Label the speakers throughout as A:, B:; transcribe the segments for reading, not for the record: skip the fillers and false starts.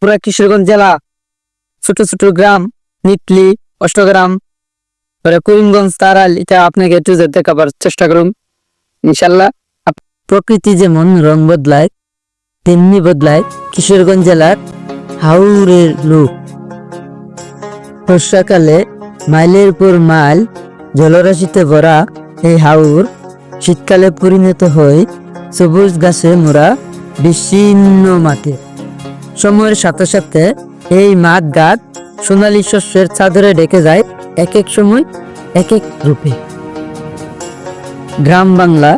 A: পুরা কিশোরগঞ্জ জেলা ছোট ছোট গ্রাম নিটলি অষ্টগ্রাম করিমগঞ্জ তারাল এটা আপনাকে একটু দেখাবার চেষ্টা করুন ইনশাল্লাহ। প্রকৃতি যেমন রং বদলায় তেমনি বদলায় কিশোরগঞ্জ জেলার হাওরের লোক। বর্ষাকালে মাইলের পর মাইল জলরাশিতে ভরা এই হাওর শীতকালে পরিণত হয় সবুজ গাছে মোড়া বিচ্ছিন্ন মাঠে। সময়ের সাথে সাথে এই মাঠ ঘাট সোনালী শস্যের চাদরে ঢেকে যায়, এক এক সময় এক এক রূপে। গ্রাম বাংলা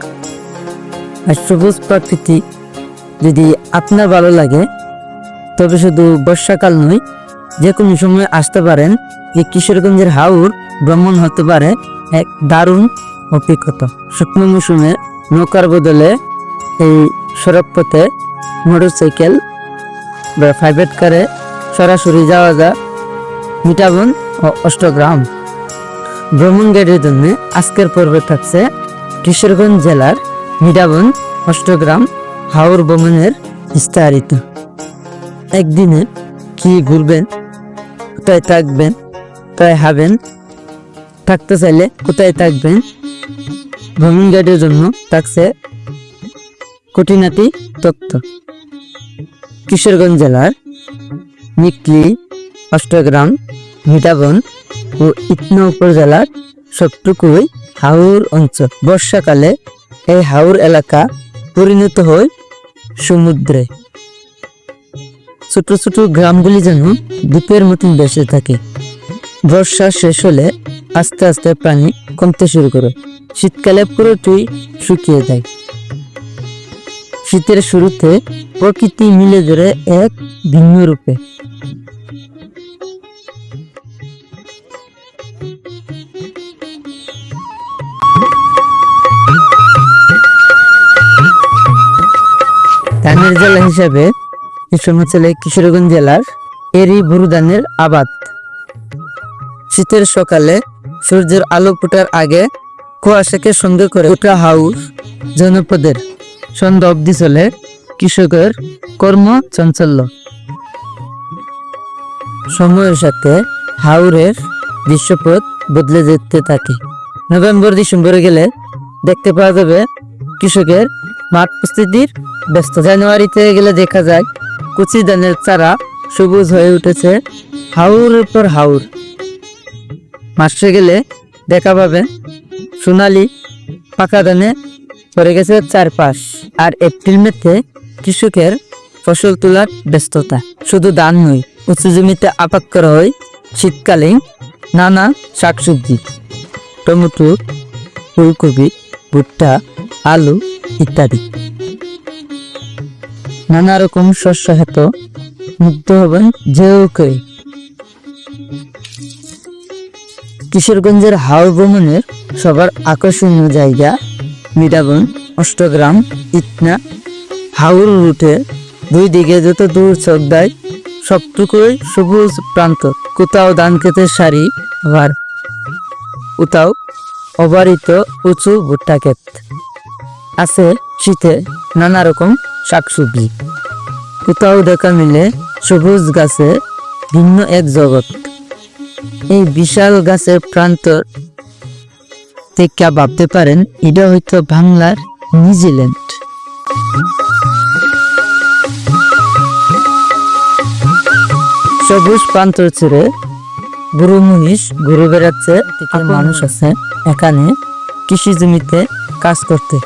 A: আর সবুজ প্রকৃতি যদি আপনার ভালো লাগে তবে শুধু বর্ষাকাল নয়, যে কোনো সময় আসতে পারেন। এই কিশোরগঞ্জের হাওর ভ্রমণ হতে পারে এক দারুণ অভিজ্ঞতা। শুকনো মৌসুমে নৌকার বদলে এই সড়ক পথে মোটরসাইকেল বা প্রাইভেট কারে সরাসরি যাওয়া যায় মিঠাবন ও অষ্টগ্রাম। ভ্রমণ গাইডের জন্য আজকের পর্বে থাকছে কিশোরগঞ্জ জেলার মিঠাবন অষ্টগ্রাম হাওর ভ্রমণের বিস্তারিত। একদিনে কি ঘুরবেন, কোথায় থাকবেন, কোথায় খাবেন, থাকতে চাইলে কোথায় থাকবেন, ভ্রমণ গাইডের জন্য থাকছে খুঁটিনাটি তথ্য। কিশোরগঞ্জ জেলার নিকলি অষ্টগ্রাম মিঠাবন ও ইটনা উপজেলার সবটুকুই হাওর অঞ্চল। বর্ষাকালে এই হাওর এলাকা পরিণত হয় সমুদ্রে। ছোট ছোট গ্রামগুলি যেন দ্বীপের মতন বেঁচে থাকে। বর্ষা শেষ হলে আস্তে আস্তে পানি কমতে শুরু করে, শীতকালে পুরোটাই শুকিয়ে যায়। শীতের শুরুতে প্রকৃতি মিলে ধরে এক ভিন্ন রূপে। ধানের জেলা হিসাবে কিশোরগঞ্জ জেলার এরি বোরো ধানের আবাদ। শীতের সকালে সূর্যের আলো ফোটার আগে কুয়াশাকে সঙ্গে করে ওঠা হাওর জনপদের সন্ধ্যা অবধি চলে কৃষকের কর্ম চাঞ্চল্য। সময়ের সাথে হাওরের দৃশ্যপট বদলে যেতে থাকে। নভেম্বর ডিসেম্বরে গেলে দেখতে পাওয়া যাবে কৃষকের মাঠ প্রস্তুতির ব্যস্ত। জানুয়ারিতে গেলে দেখা যায় কচি ধানের চারা সবুজ হয়ে উঠেছে হাওরের পর হাওর। মাসে গেলে দেখা পাবেন সোনালি পাকা ধানে পড়ে গেছে চারপাশ। আর এপ্রিল মেতে কৃষকের ফসল তোলার ব্যস্ততা। শুধু ধান নয়, উঁচু জমিতে আবাদ করা হয় শীতকালীন নানা শাকসবজি, টমেটো, ফুলকপি, ভুট্টা, আলু ইত্যাদি। নানা রকম শস্য হেত মুগ্ধ হবেন যেও করে। কিশোরগঞ্জের হাওর ভ্রমণের সবার আকর্ষণীয় জায়গা মিঠাবন অষ্টগ্রাম ইটনা। হাওর রুটে দুই দিকে যত দূর চোখ দেয় সবটুকুই সবুজ প্রান্ত। কোথাও ধান ক্ষেতের সারি, আবার কোথাও অবারিত উঁচু ভুট্টা ক্ষেত। আছে শীতে নানা রকম শাকসবজি। কোথাও দেখা মিলে সবুজ গাছে ভিন্ন এক জগৎ। এই বিশাল গাছের প্রান্তর থেকে ভাবতে পারেন এটা হয়তো বাংলার নিউজিল্যান্ড। সবুজ প্রান্তর ছেড়ে বুড়ো মহিষ ঘুরে বেড়াচ্ছে। মানুষ আছে এখানে কৃষি জমিতে কাজ করতে।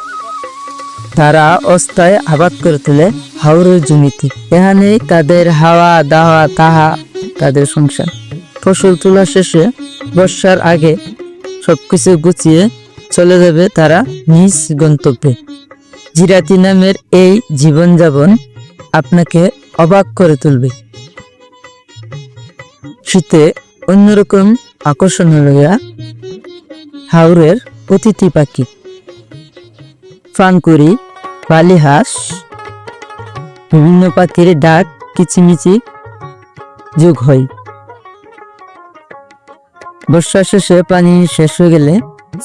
A: তারা অস্থায় আবাদ করে তোলে হাওরের জমিতে। এখানে তাদের হাওয়া দাওয়া তাহা তাদের সংসার। ফসল তোলা শেষে বর্ষার আগে সবকিছু গুছিয়ে চলে যাবে তারা নিজ গন্তব্যে। জিরাতি নামের এই জীবনযাপন আপনাকে অবাক করে তুলবে। শীতে অন্যরকম আকর্ষণ হল হাওরের অতিথি পাখি ফানকুড়ি, বালিহাঁস, বিভিন্ন পাখির ডাক কিচিমিচি যোগ হয়। বর্ষা শেষে পানি শেষ হয়ে গেলে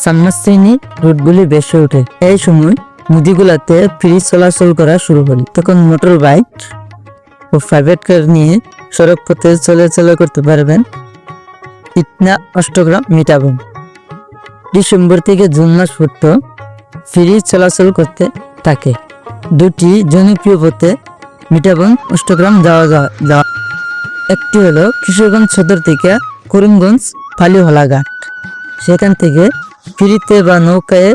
A: সাবমার্সিবল রুটগুলি বেসে ওঠে। এই সময় নদীগুলাতে ফ্রি চলাচল করা শুরু হল। তখন মোটর বাইক ও প্রাইভেট কার নিয়ে সড়ক পথে চলাচল করতে পারবেন। ইটনা অষ্টগ্রাম মিটাবন। ডিসেম্বর থেকে জুন মাস পর্যন্ত ফ্রি চলাচল করতে থাকে। দুটি জনপ্রিয় পথে মিটাবন অষ্টগ্রাম যাওয়া একটি হলো কিশোরগঞ্জ সদর থেকে করিমগঞ্জ ফালিহলা ঘাট। সেখান থেকে ফ্রিতে বা নৌকায়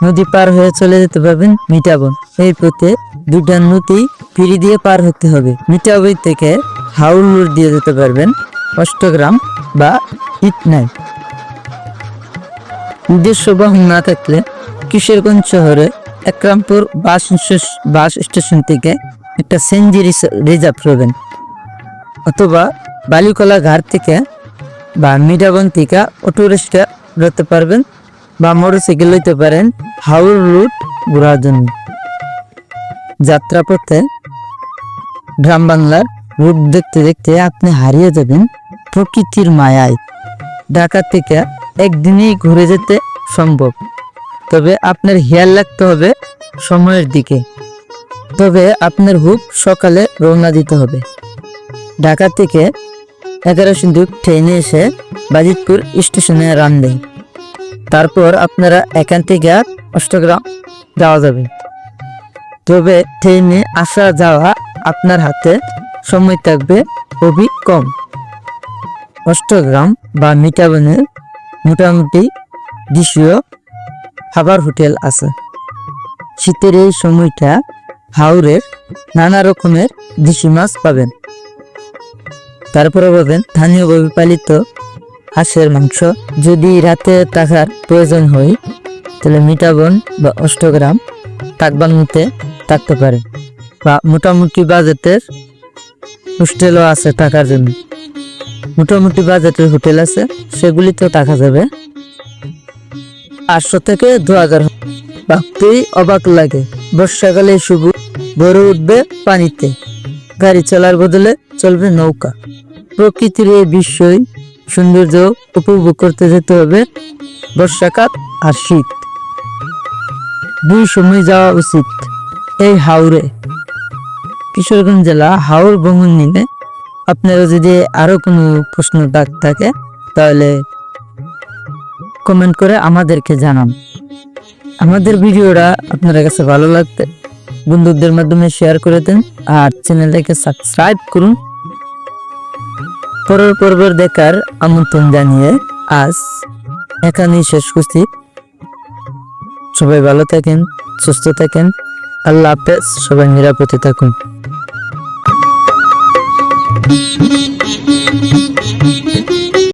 A: নদী পার হয়ে চলে যেতে পারবেন মিটাবন। এই পথে দুটা নদী ফ্রি দিয়ে পার হতে হবে। মিটাবন থেকে হাউল রোড দিয়ে যেতে পারবেন অষ্টগ্রাম বা ইটনায়। নিজস্ব বাহন না থাকলে কিশোরগঞ্জ শহরে একরামপুর বাস স্টেশন থেকে একটা সিএনজি রিজার্ভ করবেন, অথবা বালিকলা ঘাট থেকে বা মিটাবন থেকে অটো রিক্সা ধরতে পারবেন বা মোটরসাইকেল লইতে পারেন হাওড় রুট ঘোরার জন্য। যাত্রাপথে গ্রাম বাংলার রূপ দেখতে দেখতে আপনি হারিয়ে যাবেন প্রকৃতির মায়ায়। ঢাকা থেকে একদিনেই ঘুরে যেতে সম্ভব, তবে আপনার খেয়াল রাখতে হবে সময়ের দিকে। তবে আপনার খুব সকালে রওনা দিতে হবে। ঢাকা থেকে 11 সিন্ধুক ট্রেনে এসে বাজিতপুর স্টেশনে নামবেন। তারপর আপনারা এখান থেকে অষ্টগ্রাম যাওয়া যাবে। তবে ট্রেনে আসা যাওয়া আপনার হাতে সময় থাকবে খুবই কম। অষ্টগ্রাম বা মিটাবনের মোটামুটি দেশীয় খাবার হোটেল আছে। শীতের এই সময়টা হাওরের নানা রকমের দেশি মাছ পাবেন। তারপরে পাবেন স্থানীয়ভাবে পালিত হাঁসের মাংস। যদি রাতে থাকার প্রয়োজন হয় তাহলে মিটাবন বা অষ্টগ্রাম তাকবানুতে থাকতে পারে, বা মোটামুটি বাজেটের হোস্টেলও আছে থাকার জন্য। মোটামুটি বাজেটের হোটেল আছে, সেগুলিতেও থাকা যাবে। 800 থেকে 2000। ভাবতেই অবাক লাগে, বর্ষাকালে শুভ ভরে উঠবে পানিতে, গাড়ি চলার বদলে চলবে নৌকা। প্রকৃতির এই বিস্ময় সৌন্দর্য উপভোগ করতে যেতে হবে বর্ষাকাল আর শীত, দুই সময় যাওয়া উচিত। এই হাওরে কিশোরগঞ্জ জেলা হাওর ভ্রমণ নিলে আপনারা যদি আরো কোনো প্রশ্ন থাকে তাহলে কমেন্ট করে আমাদেরকে জানান। আমাদের ভিডিওটা আপনার কাছে ভালো লাগতে বন্ধুদের মাধ্যমে শেয়ার করে দেন আর চ্যানেলটাকে সাবস্ক্রাইব করুন। পরের পর্ব দেখার আমন্ত্রণ জানিয়ে আজ এখানেই শেষ করছি। সবাই ভালো থাকেন, সুস্থ থাকেন। আল্লাহ হাফেজ। সবাই নিরাপদে থাকুন।